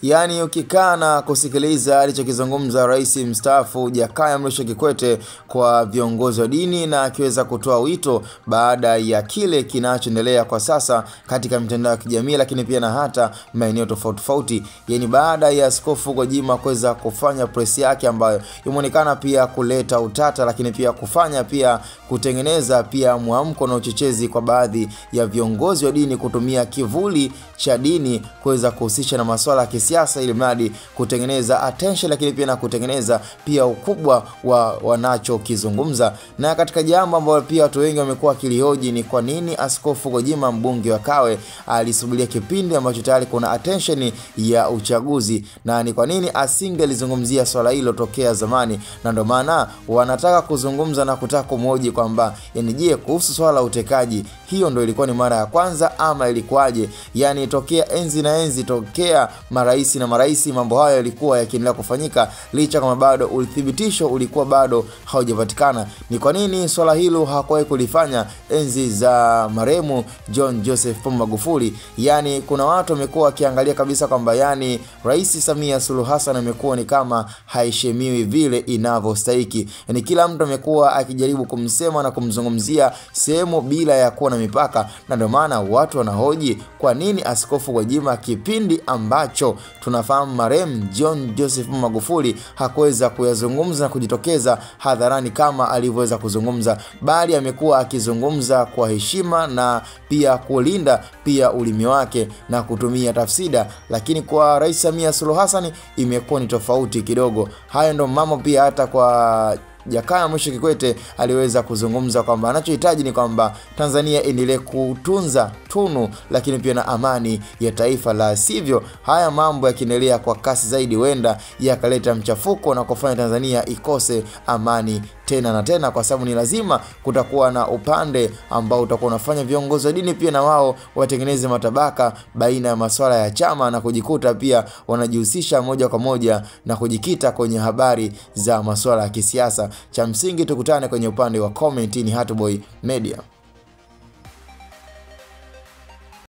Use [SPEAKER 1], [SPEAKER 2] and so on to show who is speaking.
[SPEAKER 1] Yani ukikaa na kusikiliza alichokizungumza Rais mstaafu Jakaya Mrisho Kikwete kwa viongozi wa dini, na akiweza kutoa wito baada ya kile kinachoendelea kwa sasa katika mitandao ya kijamii, lakini pia na hata maeneo tofauti. Yani baada ya Askofu Gwajima kuweza kufanya press yake ambayo imeonekana pia kuleta utata, lakini pia kufanya pia kutengeneza pia mwamko na uchochezi kwa baadhi ya viongozi wa dini kutumia kivuli cha dini kuweza kuhusisha na masuala ya siasa ili mradi kutengeneza attention, lakini pia na kutengeneza pia ukubwa wa wanachokizungumza. Na katika jambo ambalo pia watu wengi wamekuwa kilihoji ni kwa nini Askofu Gwajima, mbunge wa Kawe, alisubiria kipindi ambacho tayari kuna attention ya uchaguzi, na ni kwa nini asingelizungumzia swala hilo tokea zamani. Na ndio maana wanataka kuzungumza na kutaka kumhoji kwamba yani je, kuhusu swala la utekaji, hiyo ndio ilikuwa ni mara ya kwanza ama ilikuwaje? Yani tokea enzi na enzi, tokea marais mambo hayo yalikuwa yakiendelea kufanyika licha kama bado uthibitisho ulikuwa bado haujapatikana. Ni kwa nini swala hilo hakuwahi kulifanya enzi za marehemu John Joseph Pombe Magufuli? Yani kuna watu wamekuwa wakiangalia kabisa kwamba yani Rais Samia Suluhu Hassan amekuwa ni kama haishemiwi vile inavyostahili. Yani kila mtu amekuwa akijaribu kumsema na kumzungumzia sehemu bila ya kuwa na mipaka, na ndio maana watu wanahoji kwa nini Askofu Gwajima kipindi ambacho tunafahamu marehemu John Joseph Magufuli hakuweza kuyazungumza na kujitokeza hadharani kama alivyoweza kuzungumza, bali amekuwa akizungumza kwa heshima na pia kulinda pia ulimi wake na kutumia tafsida. Lakini kwa Rais Samia Suluhu Hassan imekuwa ni tofauti kidogo. Haya ndo mambo pia hata kwa Jakaya Mrisho Kikwete aliweza kuzungumza kwamba anachohitaji ni kwamba Tanzania endelee kutunza tunu lakini pia na amani ya taifa, la sivyo haya mambo yakiendelea kwa kasi zaidi huenda yakaleta mchafuko na kufanya Tanzania ikose amani tena na tena, kwa sababu ni lazima kutakuwa na upande ambao utakuwa unafanya viongozi wa dini pia na wao watengeneze matabaka baina ya masuala ya chama na kujikuta pia wanajihusisha moja kwa moja na kujikita kwenye habari za masuala ya kisiasa. Cha msingi tukutane kwenye upande wa comment. Ni Hatboy Media.